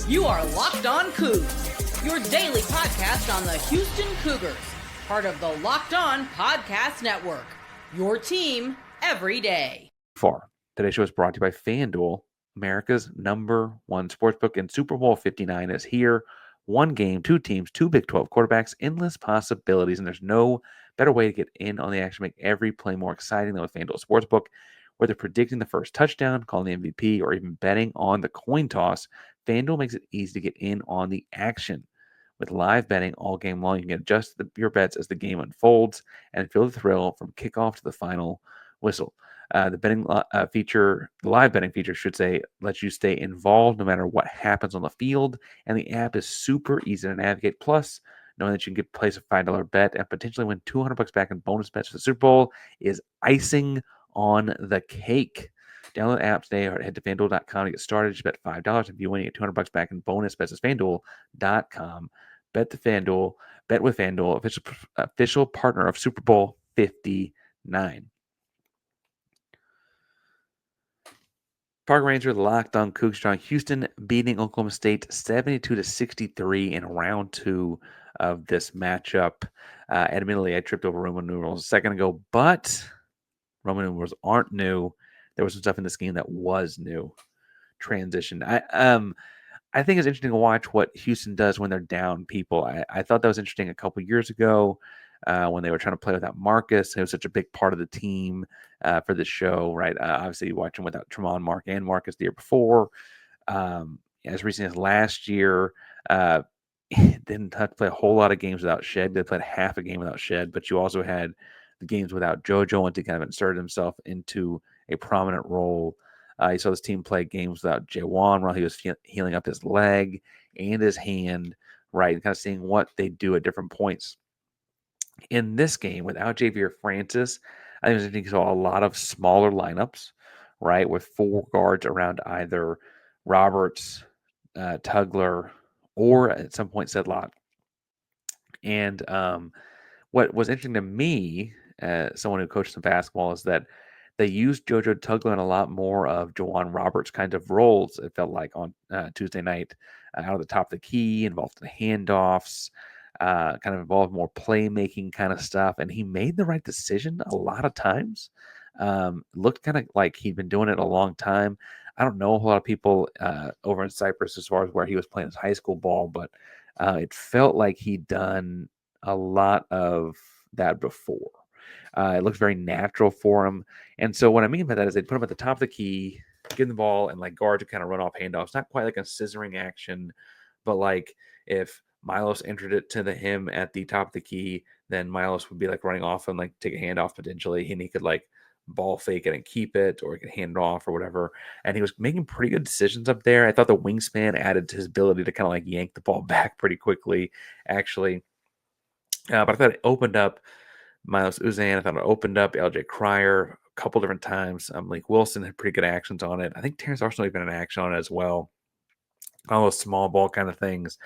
You are Locked On Coogs, your daily podcast on the Houston Cougars, part of the Locked On Podcast Network, your team every day. Today's show is brought to you by FanDuel, America's #1 sportsbook, and Super Bowl 59 is here. One game, two teams, two Big 12 quarterbacks, endless possibilities, and there's no better way to get in on the action, make every play more exciting than with FanDuel Sportsbook. Whether predicting the first touchdown, calling the MVP, or even betting on the coin toss, FanDuel makes it easy to get in on the action. With live betting all game long, you can adjust your bets as the game unfolds and feel the thrill from kickoff to the final whistle. The live betting feature, should say, lets you stay involved no matter what happens on the field, and the app is super easy to navigate. Plus, knowing that you can place a $5 bet and potentially win $200 back in bonus bets for the Super Bowl is icing on the cake. Download the app today or head to FanDuel.com to get started. Just bet $5. If you win, you get $200 back in bonus bets at FanDuel.com. Bet with FanDuel, official partner of Super Bowl 59. Park Ranger Locked On Coogs strong. Houston beating Oklahoma State 72-63 in round 2 of this matchup. Admittedly, I tripped over Roman numerals a second ago, but Roman numerals aren't new. There was some stuff in this game that was new. Transition. I think it's interesting to watch what Houston does when they're down people. I thought that was interesting a couple years ago when they were trying to play without Marcus. It was such a big part of the team for the show, right? Obviously, watching without Tremont, Mark, and Marcus the year before. As recently as last year, didn't have to play a whole lot of games without Shed. They played half a game without Shed, but you also had the games without JoJo and to kind of insert himself into a prominent role. You saw this team play games without Jawan while he was healing up his leg and his hand, right? And kind of seeing what they do at different points. In this game, without Javier Francis, I think you saw a lot of smaller lineups, right? With 4 guards around either Roberts, Tugler, or at some point Sedlot. And what was interesting to me, someone who coached some basketball, is that they used JoJo Tugler in a lot more of Jawan Roberts kind of roles. It felt like on Tuesday night, out of the top of the key, involved in handoffs, kind of involved more playmaking kind of stuff. And he made the right decision a lot of times. Looked kind of like he'd been doing it a long time. I don't know a whole lot of people over in Cyprus as far as where he was playing his high school ball, but it felt like he'd done a lot of that before. It looks very natural for him. And so what I mean by that is they put him at the top of the key, give him the ball, and like guard to kind of run off handoffs. Not quite like a scissoring action, but like if Milos entered it to him at the top of the key, then Milos would be like running off and like take a handoff potentially, and he could like ball fake it and keep it, or he could hand it off or whatever. And he was making pretty good decisions up there. I thought the wingspan added to his ability to kind of like yank the ball back pretty quickly, actually. But I thought it opened up Milos Uzan. I thought it opened up LJ Cryer a couple different times. Malik Wilson had pretty good actions on it. I think Terrence Arsenal even had an action on it as well. All those small ball kind of things.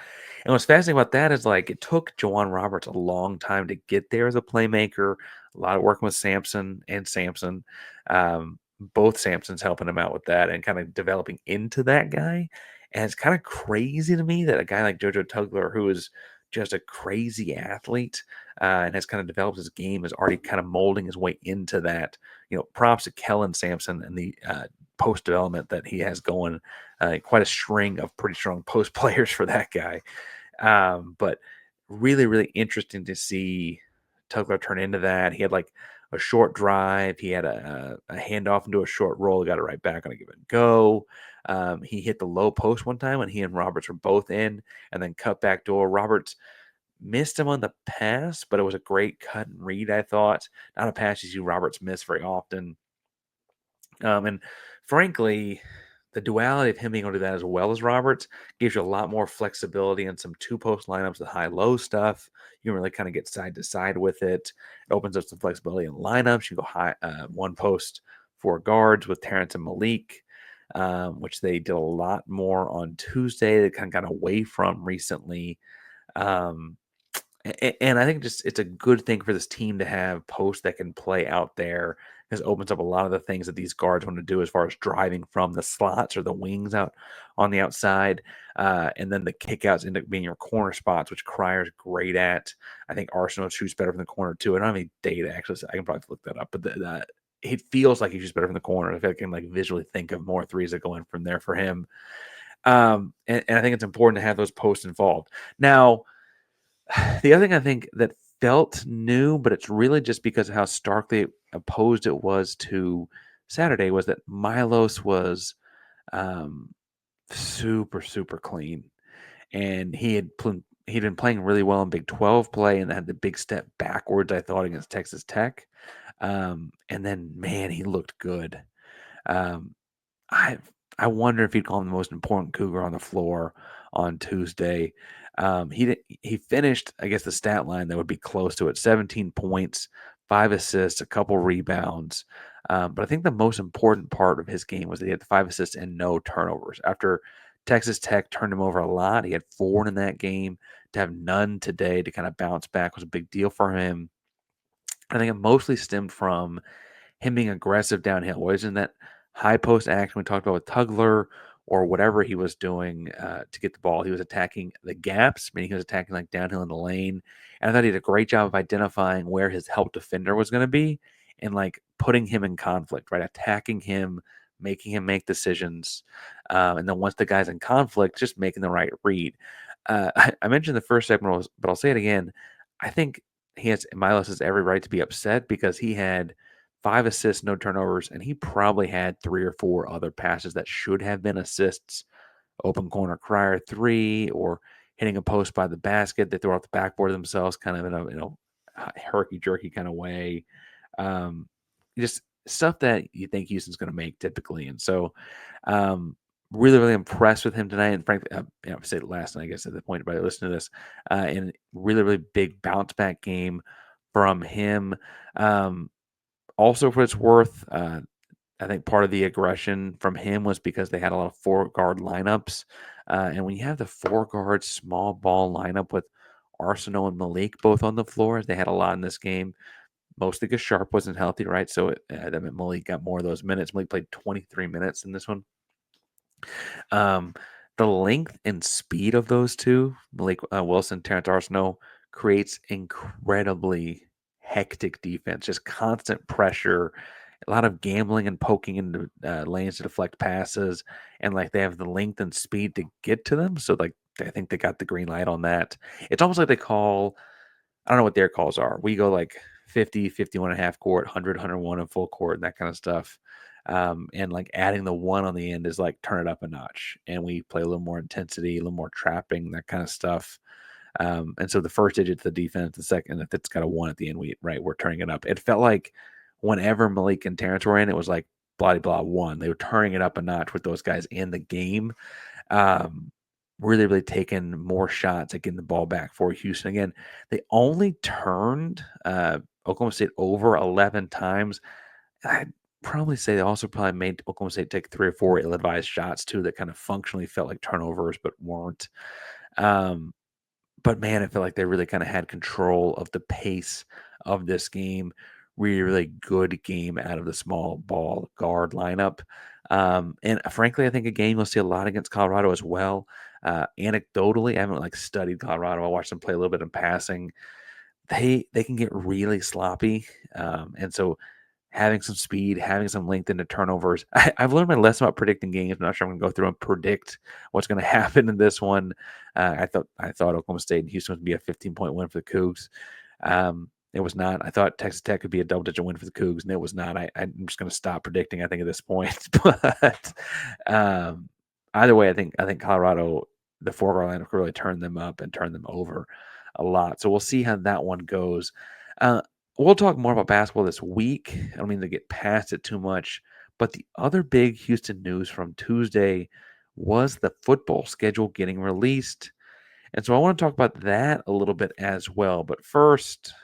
And what's fascinating about that is like it took Jawan Roberts a long time to get there as a playmaker. A lot of working with Sampson and Sampson. Both Sampsons helping him out with that and kind of developing into that guy. And it's kind of crazy to me that a guy like JoJo Tugler, who is just a crazy athlete and has kind of developed his game, is already kind of molding his way into that. Props to Kellen Sampson and the post development that he has going. Quite a string of pretty strong post players for that guy. But really, really interesting to see Tugler turn into that. He had like a short drive. He had a handoff into a short roll. He got it right back on a give and go. He hit the low post one time when he and Roberts were both in, and then cut back door. Roberts missed him on the pass, but it was a great cut and read, I thought. Not a pass you see Roberts miss very often. And frankly, the duality of him being able to do that as well as Roberts gives you a lot more flexibility in some 2-post lineups, the high-low stuff. You can really kind of get side to side with it. It opens up some flexibility in lineups. You go high 1-post 4 guards with Terrence and Malik, which they did a lot more on Tuesday. They kind of got away from recently. And I think just it's a good thing for this team to have posts that can play out there, This opens up a lot of the things that these guards want to do as far as driving from the slots or the wings out on the outside. And then the kickouts end up being your corner spots, which Crier's great at. I think Arsenal shoots better from the corner too. I don't have any data actually, so I can probably look that up. But it feels like he shoots better from the corner. I feel like I can like visually think of more threes that go in from there for him. And I think it's important to have those posts involved. Now, the other thing I think that felt new, but it's really just because of how starkly opposed it was to Saturday, was that Milos was um, super, super clean. And he'd been playing really well in Big 12 play and had the big step backwards, I thought, against Texas Tech. And then, man, he looked good. Um, I I wonder if he'd call him the most important Cougar on the floor on Tuesday. He finished, I guess, the stat line that would be close to it: 17 points, 5 assists, a couple rebounds. But I think the most important part of his game was that he had the 5 assists and no turnovers. After Texas Tech turned him over a lot, he had 4 in that game. To have none today to kind of bounce back was a big deal for him. I think it mostly stemmed from him being aggressive downhill. Wasn't that high post action we talked about with Tugler or whatever he was doing to get the ball? He was attacking the gaps, meaning he was attacking like downhill in the lane. And I thought he did a great job of identifying where his help defender was going to be and like putting him in conflict, right? Attacking him, making him make decisions. And then once the guy's in conflict, just making the right read. I mentioned the first segment, but I'll say it again. I think Milos has every right to be upset because he had 5 assists, no turnovers, and he probably had 3 or 4 other passes that should have been assists. Open corner Crier 3 or hitting a post by the basket. They throw out the backboard themselves kind of in a herky-jerky kind of way. Just stuff that you think Houston's going to make typically. And so really, really impressed with him tonight. And frankly, I said it last night, I guess, at the point, but listen to this. And really, really big bounce back game from him. Also, for its worth, I think part of the aggression from him was because they had a lot of 4 guard lineups. And when you have the 4 guard small ball lineup with Arsenal and Malik both on the floor, as they had a lot in this game, mostly because Sharp wasn't healthy, right? So that meant Malik got more of those minutes. Malik played 23 minutes in this one. Um, the length and speed of those two, Malik Wilson, Terrence Arsenault, creates incredibly hectic defense, just constant pressure, a lot of gambling and poking into lanes to deflect passes, and like they have the length and speed to get to them. So like I think they got the green light on that. It's almost like they call, I don't know what their calls are. We go like 50, 51 and a half court, 100, 101 in full court, and that kind of stuff. And like adding the 1 on the end is like turn it up a notch. And we play a little more intensity, a little more trapping, that kind of stuff. And so the first digit's the defense, the second, if it's got a 1 at the end, we're turning it up. It felt like whenever Malik and Terrence were in, it was like blah, blah, 1. They were turning it up a notch with those guys in the game. Really, really taking more shots at getting the ball back for Houston. Again, they only turned Oklahoma State over 11 times. I'd probably say they also probably made Oklahoma State take 3 or 4 ill-advised shots too that kind of functionally felt like turnovers but weren't. But man, I feel like they really kind of had control of the pace of this game. Really, really good game out of the small ball guard lineup. And frankly, I think a game you'll see a lot against Colorado as well. Anecdotally, I haven't like studied Colorado. I watched them play a little bit in passing. They can get really sloppy. And so having some speed, having some length into turnovers. I've learned my lesson about predicting games. I'm not sure I'm going to go through and predict what's going to happen in this one. I thought Oklahoma State and Houston would be a 15-point win for the Cougs. It was not. I thought Texas Tech could be a double-digit win for the Cougs, and it was not. I'm just going to stop predicting, I think, at this point. But either way, I think Colorado, the 4-guard lineup, could really turn them up and turn them over a lot. So we'll see how that one goes. We'll talk more about basketball this week. I don't mean to get past it too much, but the other big Houston news from Tuesday was the football schedule getting released. And so I want to talk about that a little bit as well. But first,